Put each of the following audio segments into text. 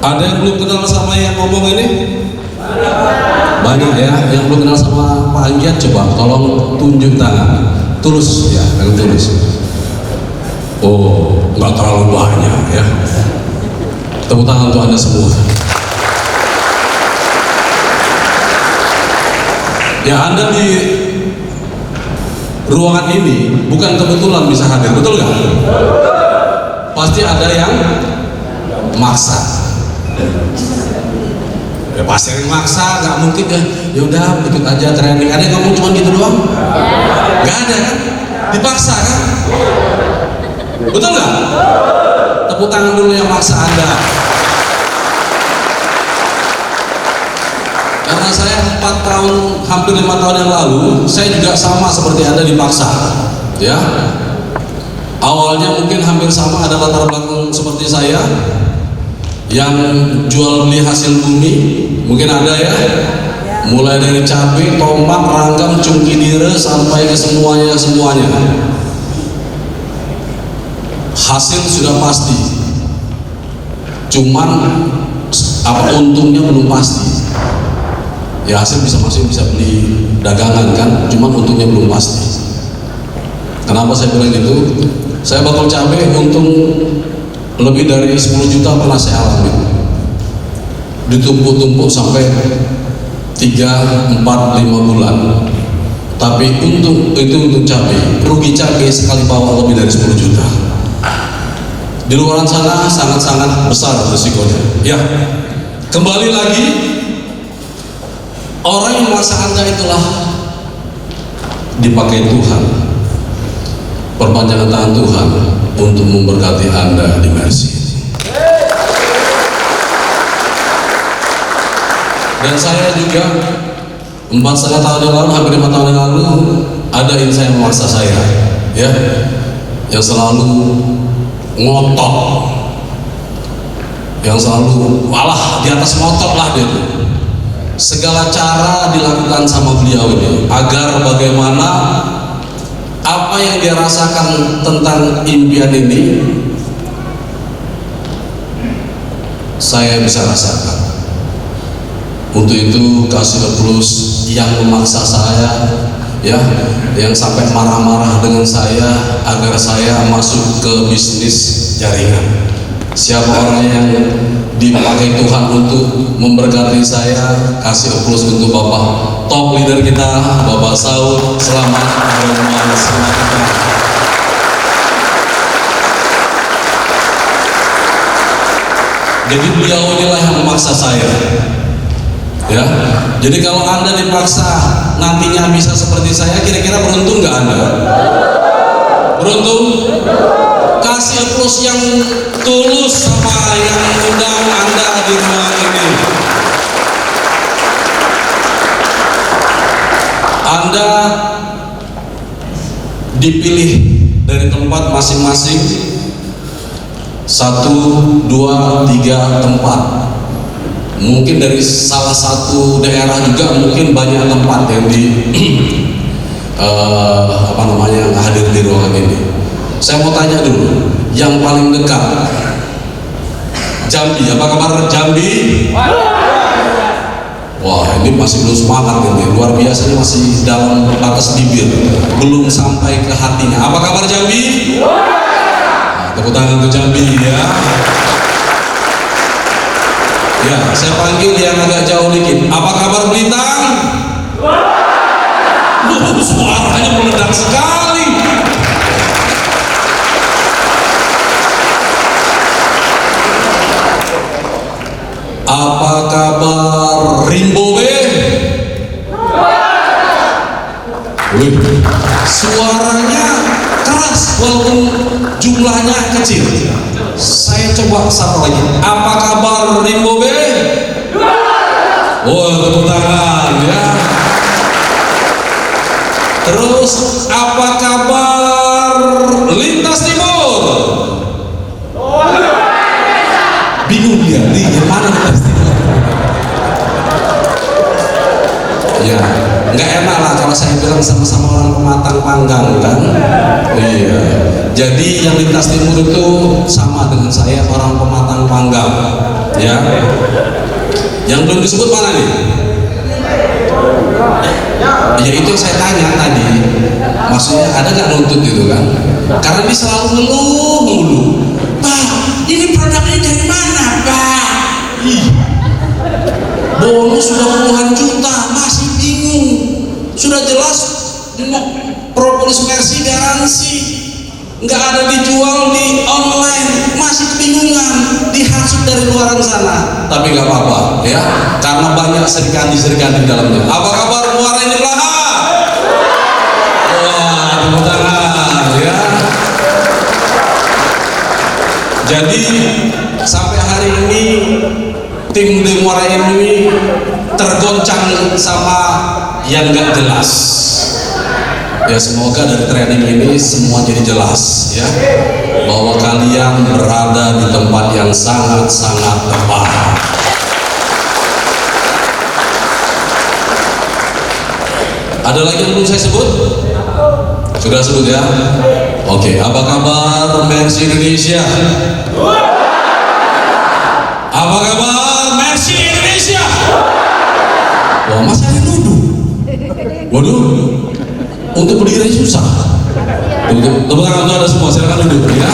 Ada yang belum kenal sama yang ngomong ini? Banyak ya. Yang belum kenal sama Pak Anggiat, coba tolong tunjuk tangan. Tulus ya, yang tulus. Oh, nggak terlalu banyak ya. Tepuk tangan untuk Anda semua. Ya, Anda di ruangan ini bukan kebetulan bisa hadir, betul nggak? Pasti ada yang maksa. Ya pasti yang maksa, nggak mungkin ya. Yaudah, ikut aja training. Ada yang ngomong cuma gitu doang? Nggak ada kan? Dipaksa kan? Betul nggak? Tepuk tangan dulu yang maksa Anda. Karena saya 4 tahun, hampir 5 tahun yang lalu, saya juga sama seperti Anda dipaksa, ya. Awalnya mungkin hampir sama, ada latar belakang seperti saya, yang jual beli hasil bumi, mungkin ada ya. Mulai dari cabai, tomat, ranggam, cungki dire, sampai ke semuanya. Hasil sudah pasti, cuman apa untungnya belum pasti. Ya hasil bisa beli dagangan kan, cuman untungnya belum pasti. Kenapa saya bilang gitu? Saya bakal cabai untung lebih dari 10 juta pernah saya alami. Ditumpuk-tumpuk sampai 3, 4, 5 bulan. Tapi untung itu untuk cabai, rugi cabai sekali bawa lebih dari 10 juta. Di luar sana sangat-sangat besar risikonya. Ya, kembali lagi, orang yang merasa Anda itulah dipakai Tuhan, perpanjangan tangan Tuhan untuk memberkati Anda di Mercy. Dan saya juga 4,5 tahun yang lalu, hampir 5 tahun yang lalu, ada insan yang memaksa saya, ya, yang selalu ngotot, yang selalu walah di atas motor lah dia. Segala cara dilakukan sama beliau ini agar bagaimana apa yang dia rasakan tentang impian ini saya bisa rasakan. Untuk itu kasih plus yang memaksa saya, ya, yang sampai marah-marah dengan saya agar saya masuk ke bisnis jaringan. Siapa orang yang dipakai Tuhan untuk memberkati saya, kasih plus untuk Bapak top leader kita, Bapak Saud. Selamat bermain. Jadi beliau inilah yang memaksa saya, ya. Jadi kalau Anda dipaksa nantinya bisa seperti saya, kira-kira beruntung nggak Anda? Beruntung? Kasih plus yang tulus sama yang undang Anda di ruang ini. Anda dipilih dari tempat masing-masing, 1, 2, 3 tempat. Mungkin dari salah satu daerah juga mungkin banyak tempat yang hadir di ruangan ini. Saya mau tanya dulu, yang paling dekat Jambi, apa kabar Jambi? Wah, ini masih belum semangat ini, luar biasa, ini masih dalam batas bibir, belum sampai ke hatinya. Apa kabar Jambi? Nah, tepuk tangan untuk Jambi ya. Ya, saya panggil yang agak jauh dikit. Apa kabar Blitar? Suaranya meledak sekali. Apa kabar Rimbobe? Wih, suaranya keras walaupun jumlahnya kecil. Saya coba satu lagi. Apa kabar Rimbobe? Oh, tepuk tangan ya. Terus apa kabar Lintas Timur? Bingung dia, yang mana Lintas Timur? Ya, nggak enak lah kalau saya bilang sama-sama orang Pematang Panggang kan. Iya. Jadi yang Lintas Timur itu sama dengan saya orang Pematang Panggang. Ya, yang belum disebut mana nih? Ya itu yang saya tanya tadi. Maksudnya ada nggak nuntut itu kan? Karena dia selalu ngeluh mulu. Pak, ini produknya dari mana, Pak? Bonus sudah puluhan juta, masih bingung. Sudah jelas propolis Mercy garansi, nggak ada dijual di online, masih kebingungan, dihasut dari luaran sana. Tapi nggak apa-apa ya, karena banyak serikandi di dalamnya. Apa kabar Muara Enim Lahat? Wah, tepuk tangan ya. Jadi sampai hari ini tim di Muara Enim ini tergoncang sama yang nggak jelas. Ya semoga dari training ini semua jadi jelas ya, bahwa kalian berada di tempat yang sangat-sangat tepat. Ada lagi yang belum saya sebut? Sudah sebut ya? Oke, apa kabar Mercy Indonesia? Apa kabar Mercy Indonesia? Wah, masa ada nuduh? Waduh, untuk berdiri susah. Tepuk tangan untuk Anda semua, silakan duduk ya.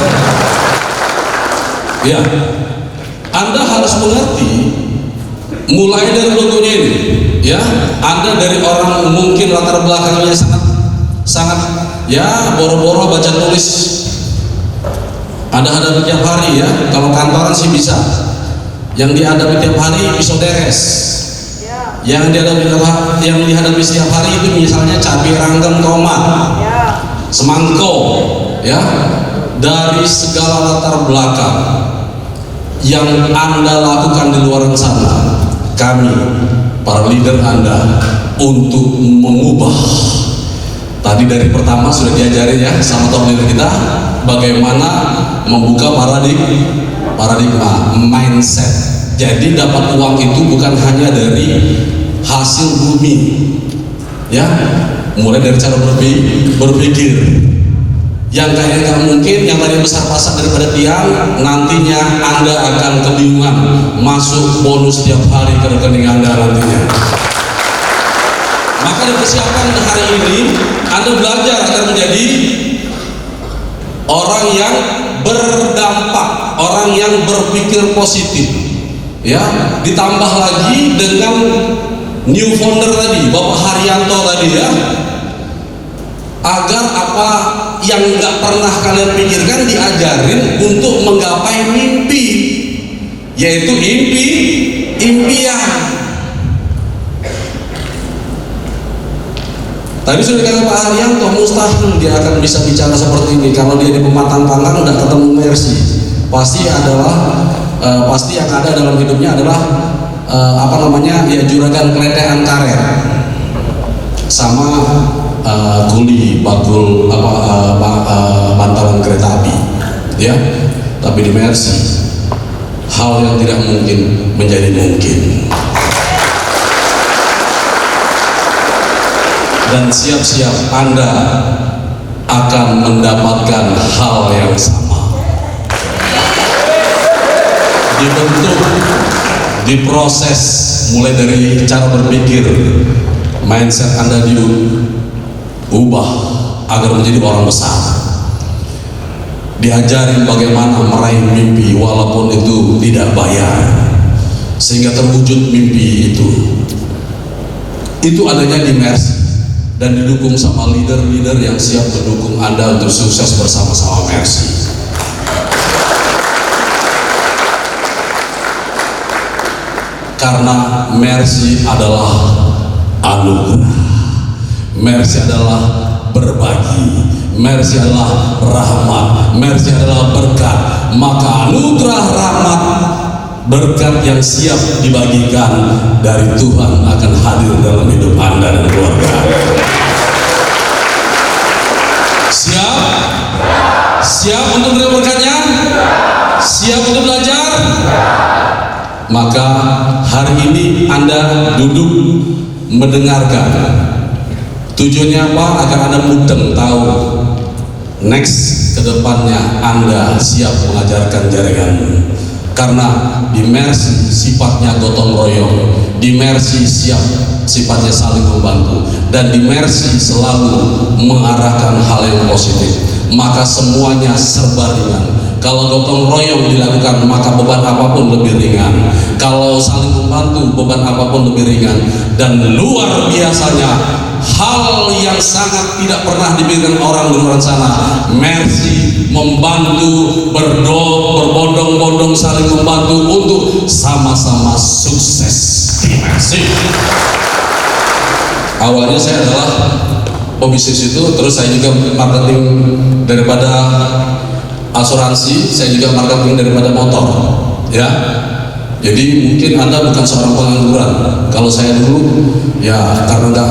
Ya, Anda harus mengerti mulai dari logonya ini ya. Anda dari orang mungkin latar belakangnya sangat ya boro-boro baca tulis. Anda hadapi tiap hari ya. Kalau kantoran sih bisa. Yang dihadapi tiap hari pisau deres. Yang dihadapi setiap hari itu misalnya cabai ranggem tomat, semangko, ya, dari segala latar belakang yang Anda lakukan di luar sana, kami para leader Anda untuk mengubah. Tadi dari pertama sudah diajarin ya sama top leader kita bagaimana membuka paradigma mindset. Jadi dapat uang itu bukan hanya dari hasil bumi, ya, mulai dari cara berpikir. Yang kayaknya nggak mungkin, yang tadi besar pasak daripada tiang, nantinya Anda akan kebingungan masuk bonus tiap hari ke rekening Anda nantinya. Maka dipersiapkan hari ini Anda belajar agar menjadi orang yang berdampak, orang yang berpikir positif. Ya, ditambah lagi dengan new founder tadi, Bapak Haryanto tadi ya, agar apa yang nggak pernah kalian pikirkan diajarin untuk menggapai mimpi, yaitu impian. Tadi sudah dikatakan Pak Haryanto, mustahil dia akan bisa bicara seperti ini kalau dia di Pematang Pangkang udah ketemu Mercy. Pasti yang ada dalam hidupnya adalah ya juragan keletean karet sama kuli bakul bantalan kereta api ya. Tapi di Mercy hal yang tidak mungkin menjadi mungkin, dan siap-siap Anda akan mendapatkan hal yang sama. Dibentuk, diproses mulai dari cara berpikir, mindset Anda diubah agar menjadi orang besar. Diajarin bagaimana meraih mimpi walaupun itu tidak bayar, sehingga terwujud mimpi itu. Itu adanya di Mercy dan didukung sama leader-leader yang siap mendukung Anda untuk sukses bersama-sama Mercy. Karena Mercy adalah anugerah, Mercy adalah berbagi, Mercy adalah rahmat, Mercy adalah berkat. Maka anugerah, rahmat, berkat yang siap dibagikan dari Tuhan akan hadir dalam hidup Anda dan keluarga Anda. Siap? Siap untuk menerima berkatnya? Siap untuk belajar? Maka hari ini Anda duduk mendengarkan. Tujuannya apa? Agar Anda mudeng tahu next ke depannya Anda siap mengajarkan jaringanmu. Karena di Mercy sifatnya gotong royong, di Mercy sifatnya saling membantu, dan di Mercy selalu mengarahkan hal yang positif. Maka semuanya serba ringan. Kalau gotong royong dilakukan, maka beban apapun lebih ringan. Kalau saling membantu, beban apapun lebih ringan. Dan luar biasanya, hal yang sangat tidak pernah dipikirkan orang di luar sana, Mercy membantu, berbondong-bondong saling membantu untuk sama-sama sukses di Mercy. Awalnya saya adalah pebisnis itu, terus saya juga marketing daripada asuransi, saya juga marketing daripada motor, ya. Jadi mungkin Anda bukan seorang pengangguran. Kalau saya dulu, ya karena nggak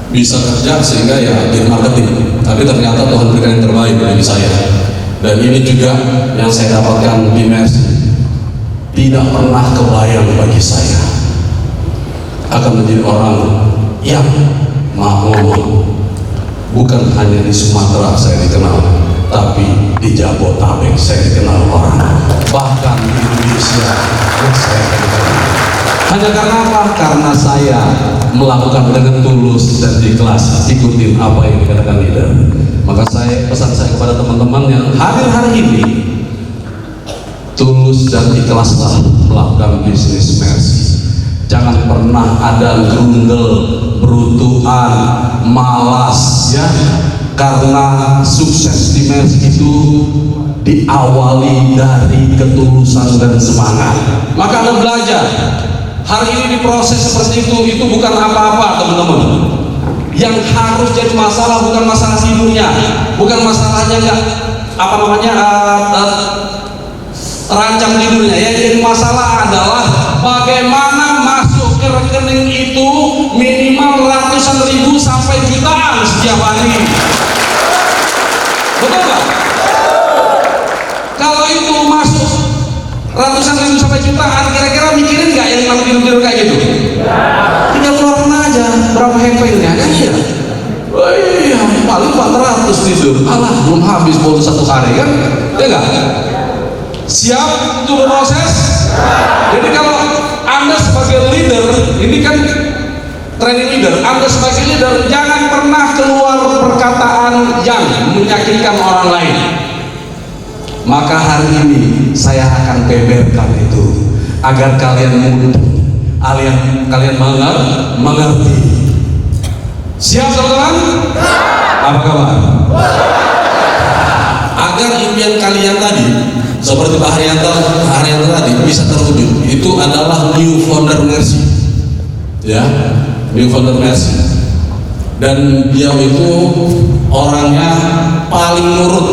bisa kerja sehingga ya di marketing. Tapi ternyata Tuhan berikan yang terbaik bagi saya. Dan ini juga yang saya dapatkan di Mercy. Tidak pernah kebayang bagi saya akan menjadi orang yang mau bukan hanya di Sumatera saya dikenal, tapi di Jabodetabek saya dikenal orang, bahkan di Indonesia saya dikenal. Hanya karena apa? Karena saya melakukan dengan tulus dan ikhlas, ikutin apa yang dikatakan leader. Maka pesan saya kepada teman-teman yang hadir hari ini, tulus dan ikhlaslah melakukan bisnis Mercy. Jangan pernah ada gerundel, beruntuhan, malas, ya. Karena sukses di Mercy itu diawali dari ketulusan dan semangat. Maka Anda belajar. Hari ini diproses seperti itu bukan apa-apa, teman-teman. Yang harus jadi masalah bukan masalah tidurnya, bukan masalahnya terancam tidurnya. Yang jadi masalah adalah bagaimana masuk ke rekening itu minimal ratusan ribu sampai jutaan setiap hari. Betul nggak? Kalau itu masuk ratusan ribu sampai jutaan, kira-kira mikirin nggak yang namanya tidur kayak gitu? Tinggal keluarin aja berapa hepengnya kan ya? Oh iya, paling 400 tidur. Alah, belum habis bonus 1 hari kan? Ya nggak? Siap untuk berproses? Jadi kalau Anda sebagai leader, ini kan training leader, Anda sebagai leader jangan pernah keluar perkataan yang menyakitkan orang lain. Maka hari ini saya akan beberkan itu agar kalian mudah, kalian mengerti. Siap teman-teman? Apa kabar? Agar impian kalian tadi seperti Pak Haryanto tadi bisa terwujud, itu adalah new founder Mercy, ya, new founder Mercy. Dan dia itu orangnya paling nurut,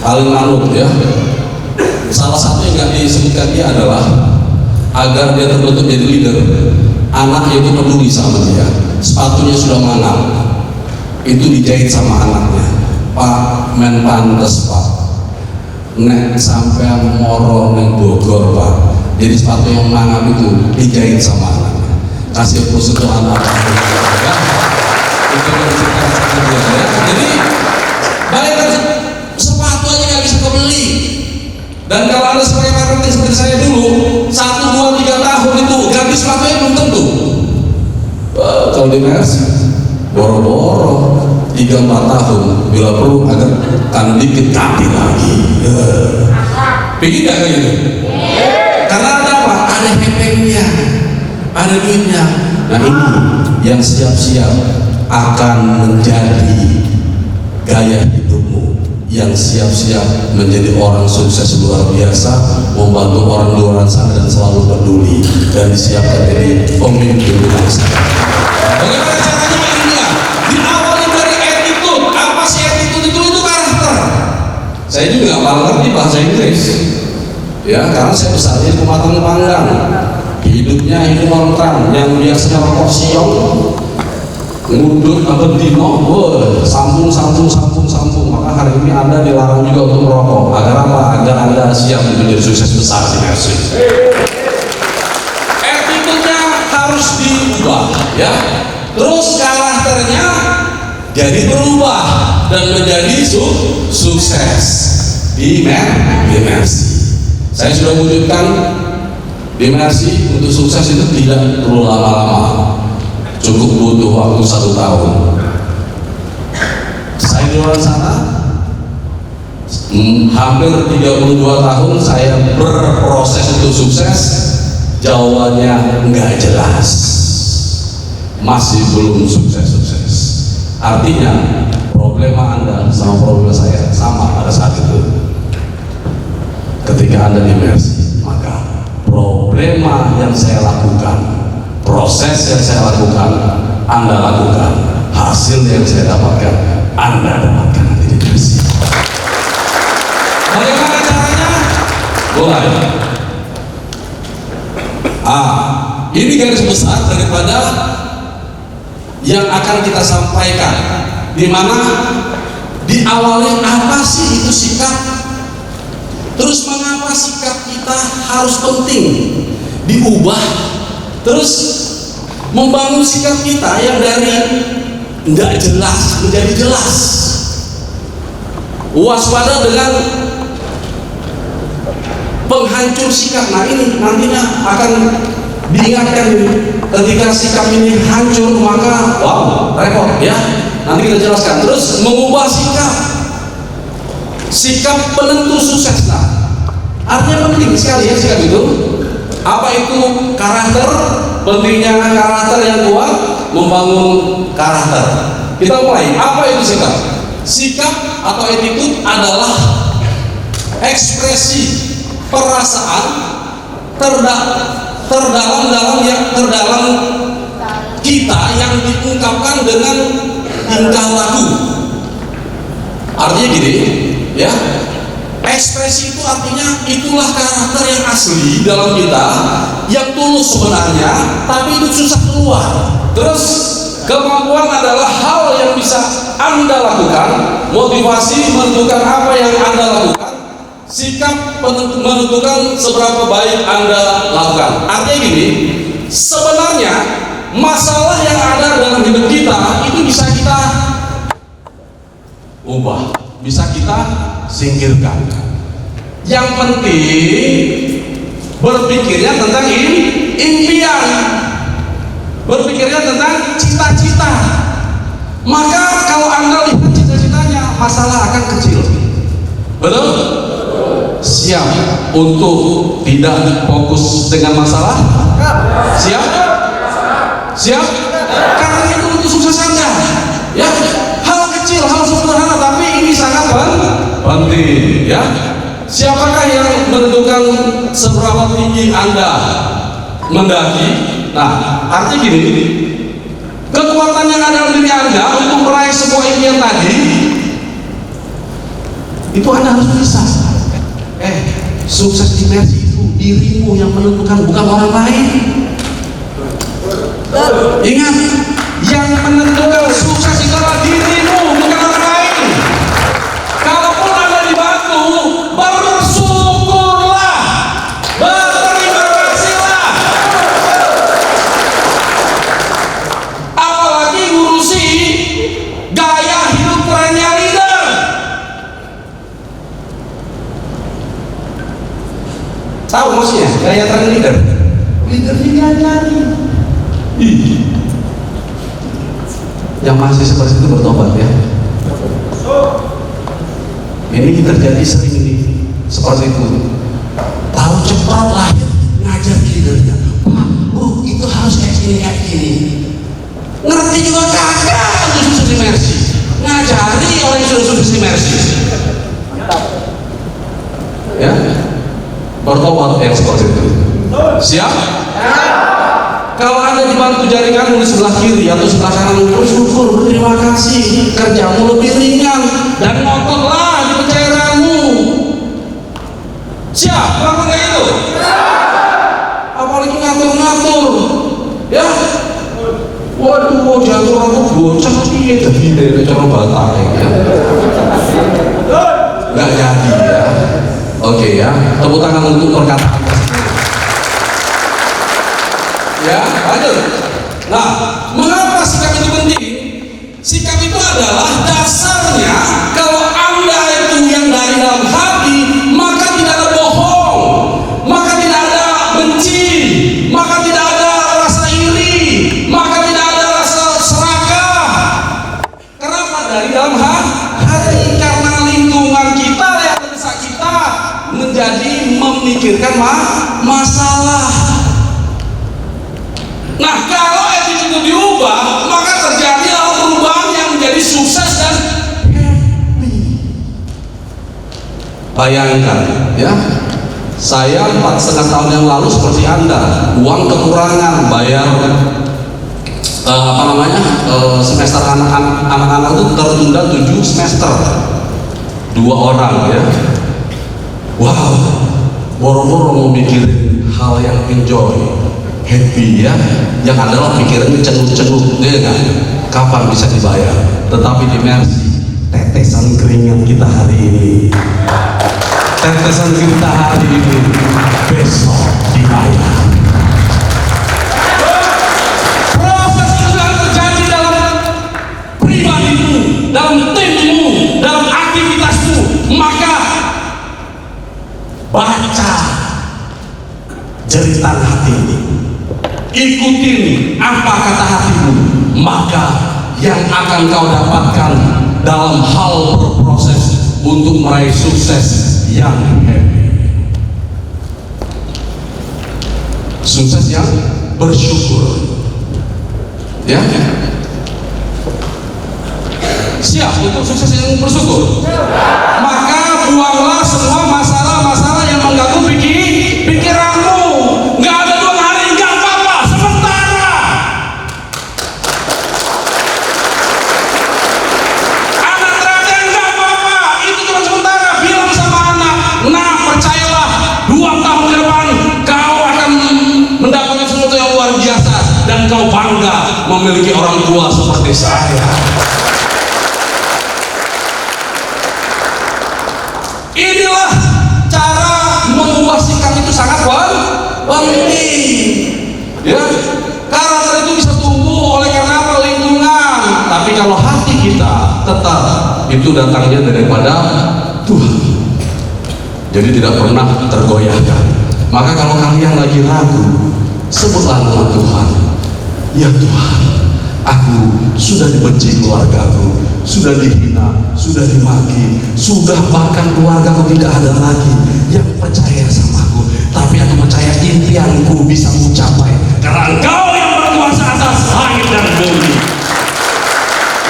paling manut, ya. Salah satu yang nggak disebutkan dia adalah agar dia terbentuk jadi leader, anaknya itu peduli sama dia. Sepatunya sudah mangap, itu dijahit sama anaknya. Pak, men pantes Pak, nek sampai moro neng Bogor Pak, jadi sepatu yang mangap itu dijahit sama anaknya. Kasih plus untuk anak, ya. Itu yang diciptakan sama dia, ya. Jadi bayangkan sepatu aja nggak bisa kebeli. Dan kalau Anda sebagai marketing seperti saya dulu, 1, 2, 3 tahun itu ganti sepatunya belum tentu. Kalau di Mercy boro-boro 3-4 tahun, bila perlu agak kan dikit ganti lagi. Pengen nggak kayak gitu? Karena ada apa? Ada hepengnya, ada duitnya. Nah ini yang siap-siap akan menjadi gaya hidupmu, yang siap-siap menjadi orang sukses luar biasa, membantu orang di luar sana dan selalu peduli, dan disiapkan jadi pemimpin bangsa. Bagaimana caranya ini ya? Diawali dari attitude. Apa sih attitude itu karakter. Saya juga nggak ngerti bahasa Inggris, ya, karena saya besarnya di Pematang Panggang. Hidupnya hidup montrang, yang biasanya rokok siong, ngudut abedino, sambung. Maka hari ini Anda dilarang juga untuk merokok. Agar apa? Agar Anda siap menjadi sukses besar di Mercy. Attitude-nya harus diubah, ya. Terus karakternya jadi berubah dan menjadi sukses di Mercy. Saya sudah wujudkan di Mercy untuk sukses itu tidak perlu lama-lama, cukup butuh waktu 1 tahun. Saya di luar sana hampir 32 tahun saya berproses untuk sukses. Jawabannya nggak jelas, masih belum sukses. Artinya problema Anda sama problema saya sama pada saat itu. Ketika Anda di Mercy, maka problema yang saya lakukan, proses yang saya lakukan, Anda lakukan, hasil yang saya dapatkan, Anda dapatkan nanti di Mercy. Bagaimana caranya? Mulai. Ini garis besar daripada yang akan kita sampaikan, di mana diawali apa sih itu sikap. Terus mengapa sikap kita harus penting diubah? Terus membangun sikap kita yang dari nggak jelas menjadi jelas. Waspada dengan penghancur sikap. Nah ini nantinya akan diingatkan ketika sikap ini hancur, maka wow, repot ya. Nanti kita jelaskan. Terus mengubah sikap penentu sukses. Nah, artinya penting sekali ya sikap itu. Apa itu karakter? Pentingnya karakter yang kuat, membangun karakter. Kita mulai. Apa itu sikap? Sikap atau attitude adalah ekspresi perasaan terdalam kita yang diungkapkan dengan tingkah laku. Artinya gini, ya, ekspresi itu artinya itulah karakter yang asli dalam kita, yang tulus sebenarnya, tapi itu susah keluar. Terus kemampuan adalah hal yang bisa Anda lakukan, motivasi menentukan apa yang Anda lakukan, sikap menentukan seberapa baik Anda lakukan. Artinya gini, sebenarnya masalah yang ada dalam hidup kita itu bisa kita ubah, bisa kita singkirkan. Yang penting berpikirnya tentang impian, berpikirnya tentang cita-cita. Maka kalau Anda lihat cita-citanya, masalah akan kecil. Betul? Siap untuk tidak fokus dengan masalah? Siap? Siap? Karena itu untuk sukses Anda. Ya, hal kecil, hal sederhana, tapi ini sangat penting. Ya, siapakah yang menentukan seberapa tinggi Anda mendaki? Nah, artinya gini, kekuatan yang ada dalam diri Anda untuk meraih sebuah impian tadi, itu Anda harus bisa. Sukses di Mercy itu dirimu yang menentukan, bukan orang lain. Ingat, yang menentukan sukses itu adalah dirimu, bukan orang lain. Kalaupun Anda dibantu, bersyukurlah, berterima kasihlah. Apalagi ngurusi gaya hidup kerennya leader. Tahu maksudnya gaya tren leader? Leader diajari. Yang masih seperti itu bertobat ya. Ini terjadi sering ini seperti itu. Tahu cepat lahir ngajar leadernya. Pak, Bu, itu harus kayak gini. Ngerti juga kagak untuk sukses di Mercy. Ngajari orang yang sudah sukses di Mercy. Ya, bertobat yang seperti itu. Siap? Kalau Anda dibantu jaringanmu di sebelah kiri atau sebelah kanan, bersyukur, berterima kasih, kerjamu lebih ringan, dan ngototlah di pencairanmu. Siap? Lakukan itu? Apalagi ngatur-ngatur, ya? Waduh, jatuh aku bocah nih, jadi cara batak ya. Nggak jadi ya. Oke ya, tepuk tangan untuk perkataan. Ya, lanjut. Nah, mengapa sikap itu penting? Sikap itu adalah dasarnya kalau Anda itu yang dari dalam hati, maka tidak ada bohong, masalah. Nah, kalau attitude itu diubah, maka terjadi perubahan yang menjadi sukses dan happy. Bayangkan ya, saya 4,5 tahun yang lalu seperti Anda, uang kekurangan, bayar semester anak-anak itu tertunda 7 semester, 2 orang ya. Wow, boro-boro mau mikirin hal yang enjoy, happy ya, yang adalah pikirannya cengut-cengut, ya kan? Kapan bisa dibayar? Tetapi di Mercy, tetesan keringat kita hari ini, tetesan kita hari ini, besok dibayar. Proses itu yang terjadi dalam pribadimu, dalam timmu, dalam aktivitasmu. Maka baca jeritan hati ini, ikutin apa kata hatimu, maka yang akan kau dapatkan dalam hal berproses untuk meraih sukses yang happy, sukses yang bersyukur ya. Siap untuk sukses yang bersyukur? Maka buanglah semua masalah-masalah yang mengganggu pikiranmu. Nggak ada 2 hari, nggak apa-apa, sementara. Anak terakhir nggak apa-apa, itu cuma sementara. Bilang sama anak, nah percayalah 2 tahun ke depan kau akan mendapatkan sesuatu yang luar biasa dan kau bangga memiliki orang tua seperti saya. Inilah cara mengubah sikap, itu sangat penting ya. Karakter itu bisa tumbuh oleh karena apa? Lingkungan. Tapi kalau hati kita tetap, itu datangnya daripada Tuhan, jadi tidak pernah tergoyahkan. Maka kalau kalian lagi ragu, sebutlah nama Tuhan. Ya Tuhan, aku sudah dibenci keluargaku, sudah dihina, sudah dimaki, sudah bahkan keluargaku tidak ada lagi yang percaya sama aku. Tapi aku percaya impianku bisa mencapai karena Engkau yang berkuasa atas langit dan bumi.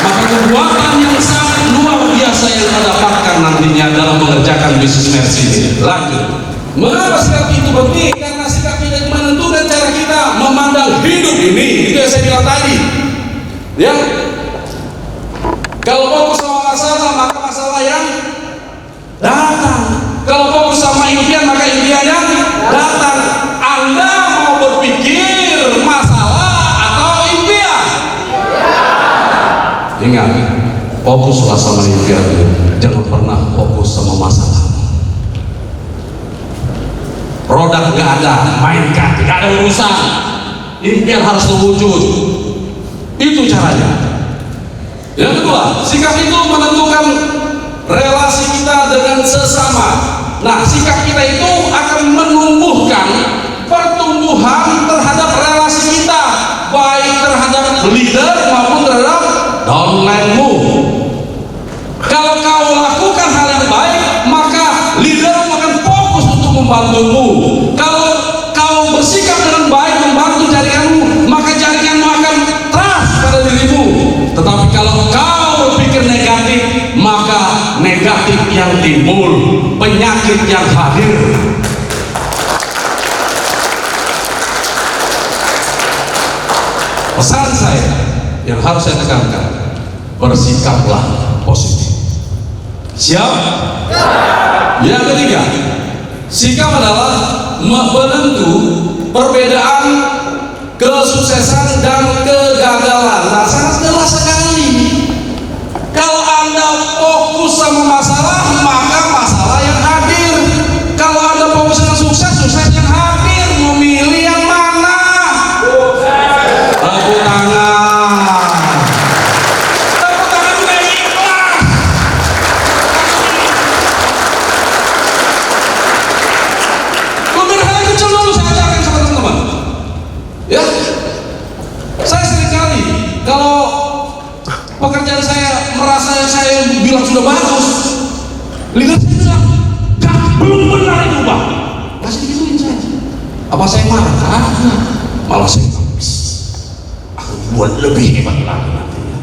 Maka kekuatan yang sangat luar biasa yang kita dapatkan nantinya dalam mengerjakan bisnis Mercy ini. Lanjut. Mengapa sikap itu penting? Karena sikap kita menentukan cara kita memandang hidup ini. Itu yang saya bilang tadi ya. Kalau fokus sama masalah, maka masalah yang datang. Kalau fokus sama impian, maka impian yang datang. Anda mau berpikir masalah atau impian? Ingat, fokuslah sama impian, jangan pernah fokus sama masalah. Produk nggak ada, mainkan, tidak ada urusan. Impian harus terwujud. Itu caranya. Yang kedua, sikap itu menentukan relasi kita dengan sesama. Nah, sikap kita itu akan menumbuhkan pertumbuhan terhadap relasi kita, baik terhadap leader maupun terhadap downline-mu. Kalau kau lakukan hal yang baik, maka leader akan fokus untuk membantumu. Kalau kau bersikap dengan baik membantu jaringanmu, maka jaringanmu akan trust pada dirimu. Tetapi kalau kau berpikir negatif, maka negatif yang timbul, penyakit yang hadir. Pesan saya yang harus saya tekankan, bersikaplah positif. Siap? Yang ketiga, sikap adalah penentu perbedaan kesuksesan dan kegagalan. Nah, sangat jelas sekali. Kalau Anda fokus sama masalah, maka masalah yang hadir. Kalau Anda fokus dengan sukses, sukses yang hadir. Memilih yang mana? Tepuk tangan. Tepuk tangan juga ikhlas. Beberapa hal kecil dulu saya ajarkan sama teman-teman. Ya, saya sering kali Apa saya marah? Malah saya aku buat lebih hebat lagi nantinya.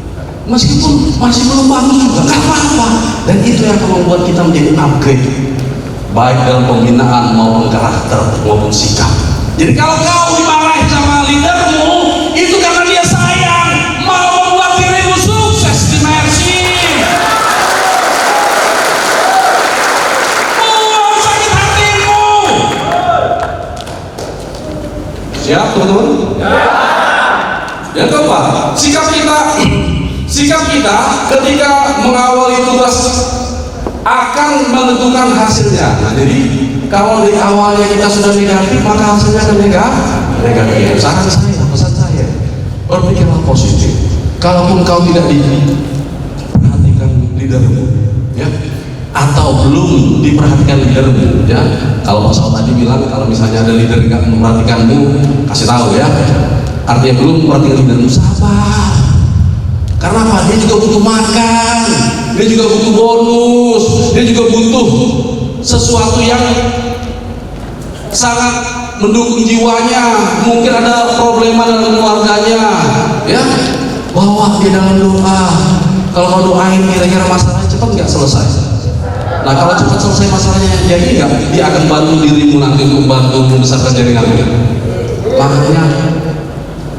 Meskipun masih belum bagus juga, nggak apa-apa. Dan itu yang akan membuat kita menjadi upgrade, baik dalam pembinaan maupun karakter maupun sikap. Jadi kalau kau dimarahi sama leadermu, itu karena dia sayang, mau membuat dirimu sukses di Mercy. Buang sakit hatimu. Siap teman-teman? Yang keempat, sikap kita ketika mengawali tugas akan menentukan hasilnya. Nah, jadi kalau di awalnya kita sudah negatif, maka hasilnya akan negatif. Saran saya, pesan saya, berpikirlah positif. Kalaupun kau tidak diperhatikan leadermu, ya, atau belum diperhatikan leadermu, ya. Kalau Pak Saud tadi bilang kalau misalnya ada leader yang nggak memperhatikanmu, kasih tahu ya. Artinya belum memperhatikan leadermu, sabar. Karena apa? Dia juga butuh makan, dia juga butuh bonus, dia juga butuh sesuatu yang sangat mendukung jiwanya. Mungkin ada problema dalam keluarganya, ya, bawa dia dalam doa. Kalau kau doain kira-kira masalahnya cepat nggak selesai. Nah, kalau cepat selesai masalahnya, jadi nggak, dia akan bantu dirimu nanti untuk membantu membesarkan jaringannya. Makanya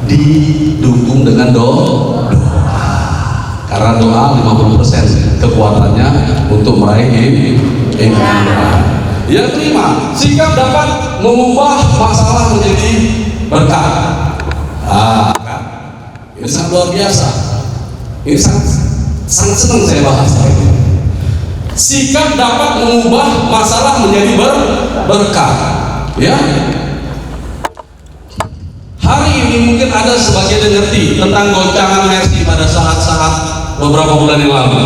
didukung dengan doa. Karena doa 50% kekuatannya untuk meraih impian. Yang kelima, sikap dapat mengubah masalah menjadi berkah. Ini sangat luar biasa. Ini sangat senang saya bahas ini. Sikap dapat mengubah masalah menjadi berkah. Ya. Hari ini mungkin ada sebagian yang ngerti tentang goncangan Mercy pada saat-saat beberapa bulan yang lalu,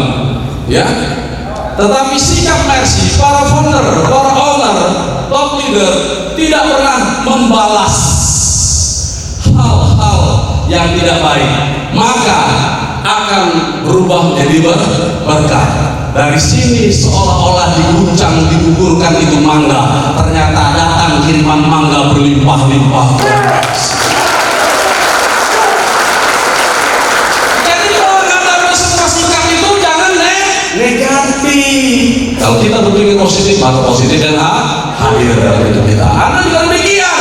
ya. Tetapi sikap Mercy, para founder, para owner, top leader tidak pernah membalas hal-hal yang tidak baik, maka akan berubah menjadi berkah. Dari sini seolah-olah diguncang, digugurkan itu mangga, ternyata datang kiriman mangga berlimpah-limpah. Negatif. Kalau kita berpikir positif, maka positif dan hadir dalam hidup kita. Anda juga demikian.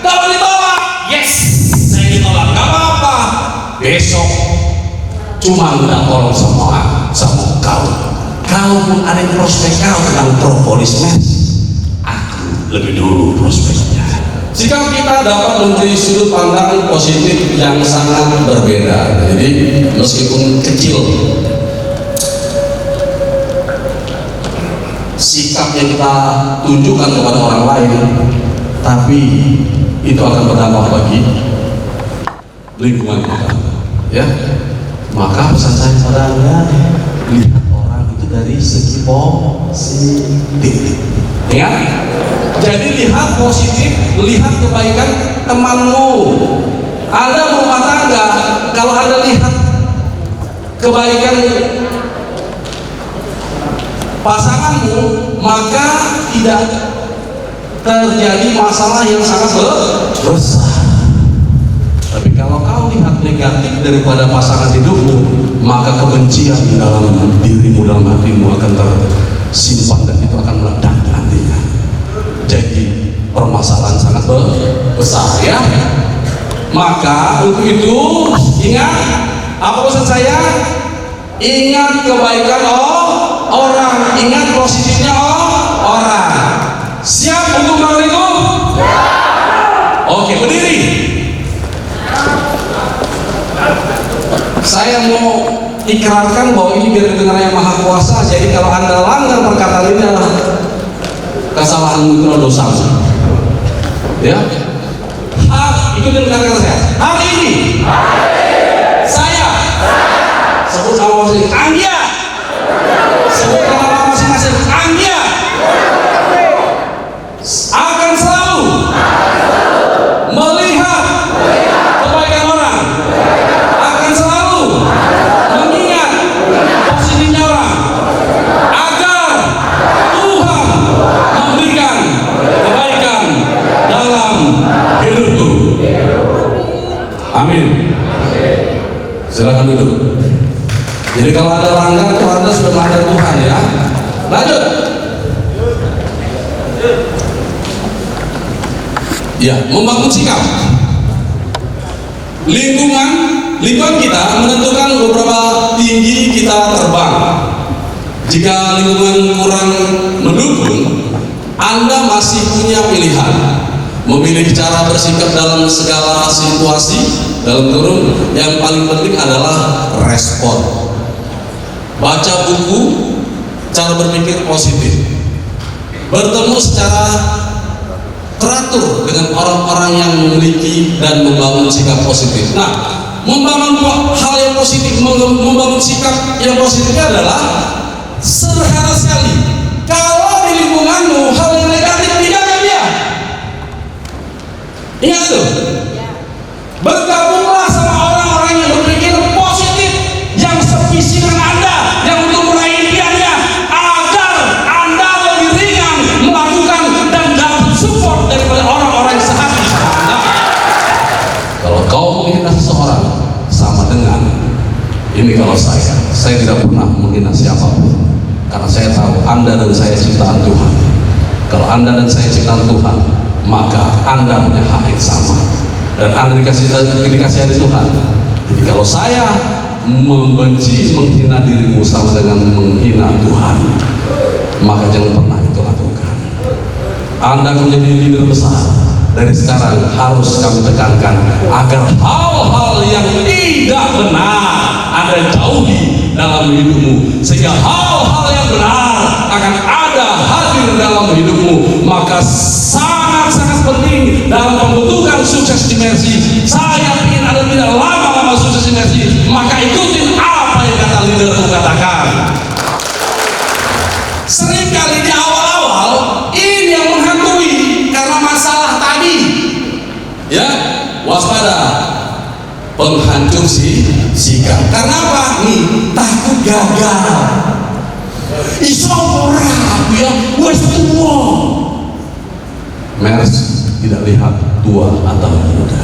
Kalau ditolak, yes, saya ditolak, gak apa-apa. Besok cuma minta tolong sama kau. Kalaupun ada yang prospek kau tentang propolis Mercy, aku lebih dulu prospeknya. Sikap kita dapat memberi sudut pandang positif yang sangat berbeda. Jadi meskipun kecil, sikap yang kita tunjukkan kepada orang lain, tapi itu akan berdampak bagi lingkungan kita, ya. Maka pesan saya kepada Anda, lihat orang itu dari segi positif, ya. Jadi lihat positif, lihat kebaikan temanmu. Anda berumah tangga, kalau Anda lihat kebaikan pasanganmu, maka tidak terjadi masalah yang sangat besar. Tapi kalau kau lihat negatif daripada pasangan hidupmu, maka kebencian di dalam dirimu, dalam hatimu akan tersimpan dan itu akan meledak nantinya. Jadi permasalahan sangat besar, ya. Maka untuk itu ingat apa pesan saya? Ingat kebaikan orang, ingat positifnya orang. Siap untuk menerimu? Oke, berdiri. Saya mau ikrarkan bahwa ini biar didengar yang Maha Kuasa. Jadi kalau Anda langgar perkataan ini adalah kesalahanmu, itu adalah dosa. Ya. Ikutin kata-kata saya. Hari ini saya sebut nama masing-masing. Anggia. Sebut nama masing-masing. Anggia akan selalu melihat kebaikan orang, akan selalu mengingat positifnya orang, agar Tuhan memberikan kebaikan dalam Amin. Silakan duduk. Jadi kalau ada langgar, itu Anda sudah melanggar Tuhan ya. Lanjut. Ya, membangun sikap. Lingkungan kita menentukan beberapa tinggi kita terbang. Jika lingkungan kurang mendukung, Anda masih punya pilihan. Memilih cara bersikap dalam segala situasi. Dalam kurung, yang paling penting adalah respon. Baca buku, cara berpikir positif. Bertemu secara teratur dengan orang-orang yang memiliki dan membangun sikap positif. Nah, membangun hal yang positif, membangun sikap yang positifnya adalah sederhana sekali. Kalau di lingkunganmu hal yang negatif, tinggalkan dia. Ingat tuh. Bergabunglah sama orang-orang yang berpikir positif, yang sevisi dengan Anda, yang untuk meraih impiannya, agar Anda lebih ringan melakukan dan dapat support daripada orang-orang yang sehati sama Anda. Kalau kau menghina seseorang, sama dengan ini. Kalau saya tidak pernah menghina siapapun, karena saya tahu Anda dan saya ciptaan Tuhan. Kalau Anda dan saya ciptaan Tuhan, maka Anda punya hak yang sama. Dan Anda dikasih dari Tuhan. Jadi kalau saya membenci, menghina dirimu sama dengan menghina Tuhan, maka jangan pernah itu lakukan. Anda menjadi leader besar. Dari sekarang harus kami tekankan agar hal-hal yang tidak benar Anda jauhi dalam hidupmu, sehingga hal-hal yang benar akan ada hadir dalam hidupmu. Maka sangat-sangat penting dalam pembentukan sukses di Mercy. Saya ingin Anda tidak lama-lama sukses di Mercy, maka ikutin apa yang kata leader katakan. Seringkali di awal-awal ini yang menghantui karena masalah tadi. Ya, waspada, penghancur sikap. Karena apa? Takut gagal. Isopora, ya, wes tua. Mercy tidak lihat tua atau muda.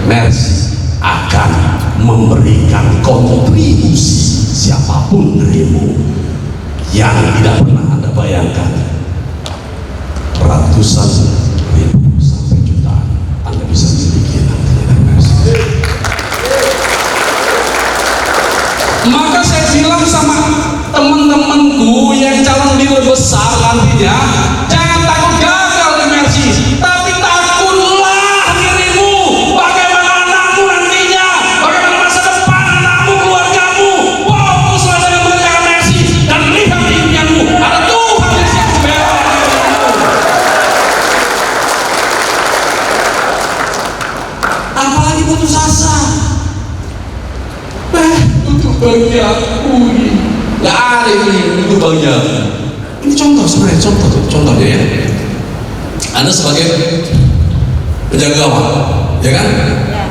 Mercy akan memberikan kontribusi siapapun darimu yang tidak pernah Anda bayangkan. Ratusan ribu sampai jutaan Anda bisa miliki nantinya dari Mercy. Maka saya bilang sama teman-temanku yang calon leader besar nantinya, jangan takut gagal di Mercy, tapi takutlah dirimu. Bagaimana anakmu nantinya, bagaimana masa depan anakmu, keluargamu. Fokuslah dengan mengerjakan Mercy dan lihat impianmu. Ada Tuhan yang siap membela dirimu. Apalagi putus asa. Bagi aku ini nggak ada itu bagian. Ini contoh sebenarnya, contohnya ya. Anda sebagai penjaga gawang, ya kan? Ya.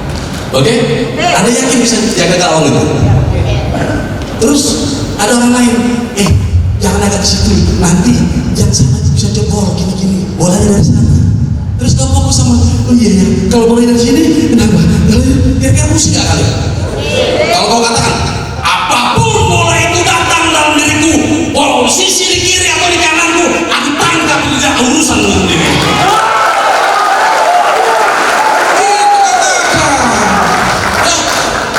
Oke? Anda yakin bisa jaga gawang itu? Terus ada orang lain, jangan agak ke situ, nanti jangan sana bisa jebol gini-gini, bolanya dari sana. Terus kamu fokus sama, oh iya ya, kalau boleh dari sini, kenapa? Kira-kira musik gak kali? Kalau kau katakan, apapun bola itu datang dalam diriku, posisi di kiri atau di kananku, aku tangkap, tidak urusan dengan diriku.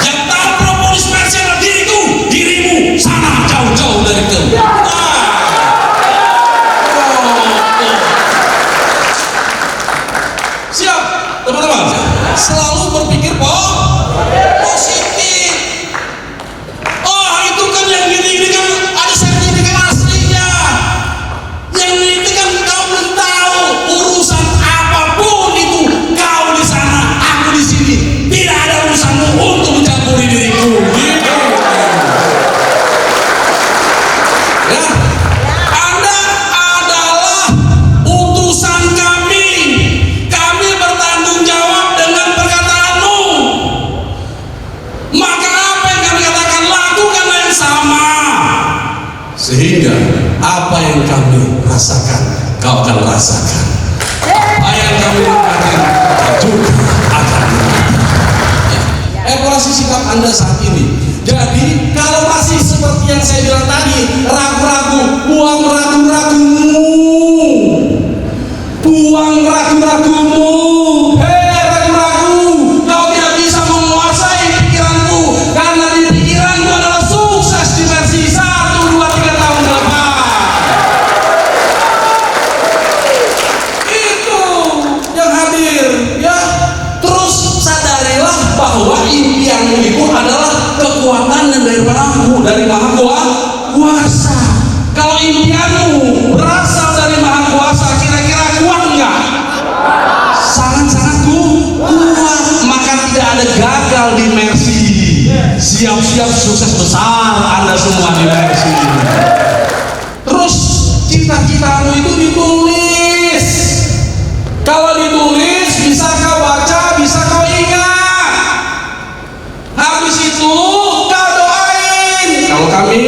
Yang tahu propolis Mercy adalah diriku, dirimu sana jauh-jauh dari kau. Siap, teman-teman. Selalu berpikir positif. Oh, itu kan yang gini-gini kan ada sertifikat aslinya. Yang itu kan kau belum tahu urusan apapun itu. Kau di sana, aku di sini. Tidak ada urusanmu untuk mencampuri diriku. Gitu. Ya, Anda adalah utusan kami. Kami bertanggung jawab dengan perkataanmu. Anda saat ini. Jadi kalau masih seperti yang saya bilang tadi, ragu-ragu, buang ragu-ragumu, buang ragu-ragumu. Hei ragu-ragu, kau tidak bisa menguasai pikiranmu, karena di pikiranmu adalah sukses di versi 1, 2, 3 tahun ke depan. Itu yang hadir, ya. Terus sadarilah bahwa impianmu itu adalah kekuatan dan dari Maha Kuasa. Kalau impianmu berasal dari Maha Kuasa, kira-kira kuat nggak? Sangat-sangat kuat. Maka tidak ada gagal di Mercy. Siap-siap sukses besar Anda semua di Mercy. Terus cita-citamu itu ditulis. Kalau ditulis bisa kau baca, bisa kau ingat. Habis itu kau doain. Kalau kami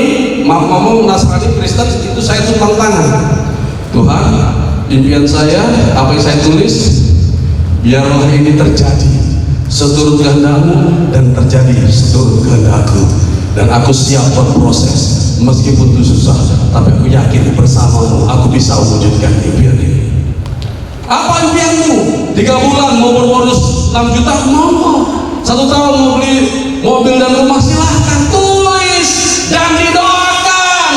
ngomong Nasrani Kristen itu saya tumpang tangan. Tuhan, impian saya, apa yang saya tulis, biarlah ini terjadi seturut kehendak-Mu dan terjadi seturut kehendak-Aku. Dan aku siap berproses meskipun itu susah, tapi aku yakin bersama-Mu aku bisa mewujudkan impian ini. Apa impianmu? 3 bulan mau berbonus 6 juta? Mau. 1 tahun mau beli mobil dan rumah? Silahkan, tulis dan didoakan.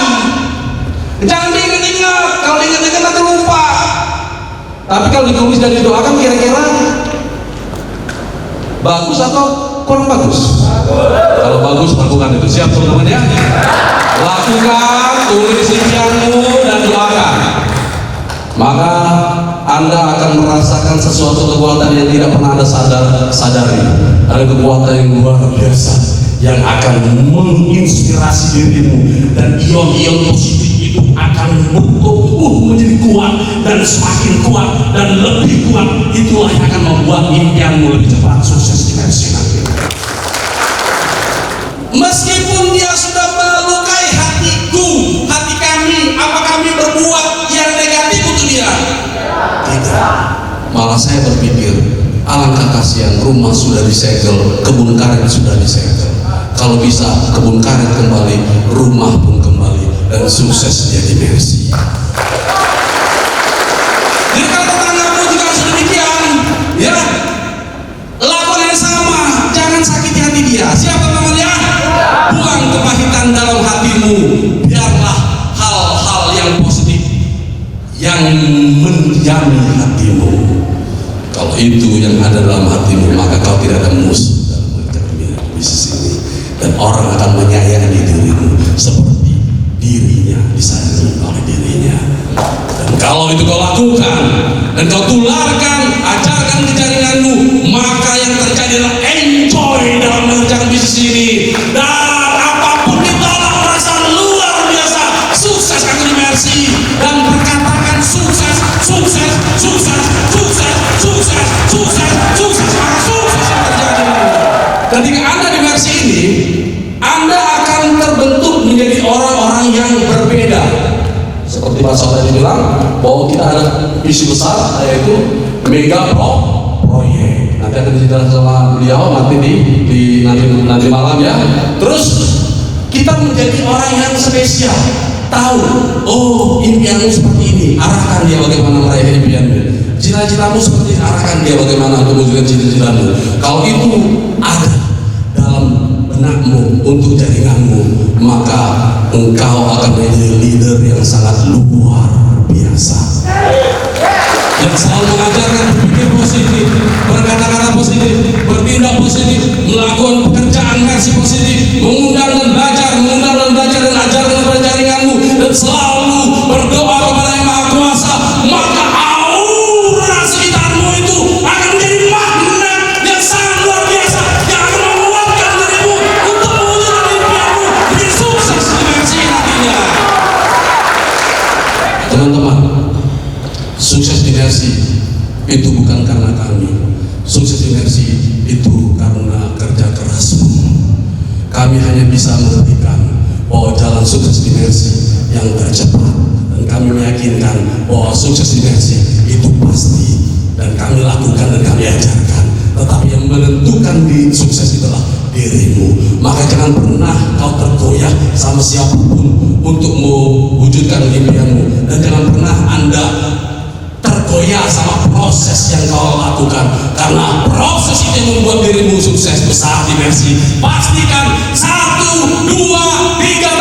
Jangan diingat-ingat. Kalau diingat-ingat nanti lupa. Tapi kalau ditulis dan didoakan, kira-kira bagus atau kurang bagus? Kalau bagus, lakukan itu. Siap teman-teman ya? Lakukan, tulis impianmu dan doakan. Maka Anda akan merasakan sesuatu kekuatan yang tidak pernah Anda sadari. Ada kekuatan yang luar biasa yang akan menginspirasi dirimu, dan ion-ion positif itu akan bertumbuh menjadi kuat dan semakin kuat dan lebih kuat. Itulah yang akan membuat impianmu lebih cepat sukses di Mercy nanti. Meskipun dia sudah melukai hatiku, hati kami, apa kami berbuat yang negatif untuk dia? Tidak. Malah saya berpikir, alangkah kasihan, rumah sudah disegel, kebun karet sudah disegel. Kalau bisa kebun karet kembali, rumah pun kembali, dan sukses dia di Mercy. Jadi kalau tetanggamu juga harus demikian, ya, lakukan yang sama, jangan sakiti hati dia. Siapa namanya? Buang kepahitan dalam hatimu, biarlah hal-hal yang positif yang mendiami hatimu. Kalau itu yang ada dalam hatimu, maka kau tidak ada musuh dalam menjalani bisnis ini, dan orang akan menyayangi dirimu seperti dirinya disayangi oleh dirinya. Dan kalau itu kau lakukan dan kau tularkan, ajarkan ke jaringanmu, maka yang terjadi adalah enjoy dalam mengerjakan bisnis ini. Dan apapun ditolak merasa luar biasa, sukses kamu di Mercy, dan berkatakan sukses, sukses, sukses, sukses, sukses, sukses, sukses, maka sukses yang terjadi. Ketika Anda di Mercy ini, Anda akan terbentuk menjadi orang-orang yang berbeda. Seperti Pak Saudara bilang, bahwa kita ada visi besar, yaitu mega proyek. Nanti akan diceritakan sama beliau nanti malam ya. Terus kita menjadi orang yang spesial. Tahu, oh impianmu seperti ini, arahkan dia bagaimana meraih impianmu. Cita-citamu seperti ini, arahkan dia bagaimana untuk mewujudkan cita-citamu. Kalau itu ada dalam benakmu untuk jaringanmu, maka engkau akan menjadi leader yang sangat luar biasa, yang selalu mengajarkan berpikir positif, berkata-kata positif, bertindak positif, melakukan pekerjaan Mercy positif, mengundang dan belajar dan ajarkan kepada jaringanmu, dan selalu berdoa kepada Yang Maha Kuasa. Maka aura sekitarmu itu akan menjadi magnet yang sangat luar biasa, yang akan menguatkan dirimu untuk mewujudkan impianmu menjadi sukses di Mercy nantinya. Teman-teman, sukses di Mercy itu bukan karena kami. Sukses di Mercy itu karena kerja kerasmu. Kami hanya bisa memberikan bahwa jalan sukses di Mercy yang tercepat, dan kami meyakinkan bahwa sukses di Mercy itu pasti, dan kami lakukan dan kami ajarkan. Tetapi yang menentukan di sukses itulah dirimu. maka jangan pernah kau tergoyah sama siapapun untuk mewujudkan impianmu, dan jangan pernah Anda tergoyah sama proses yang kau lakukan, karena proses itu yang membuat dirimu sukses besar di Mercy. Pastikan 1, 2, 3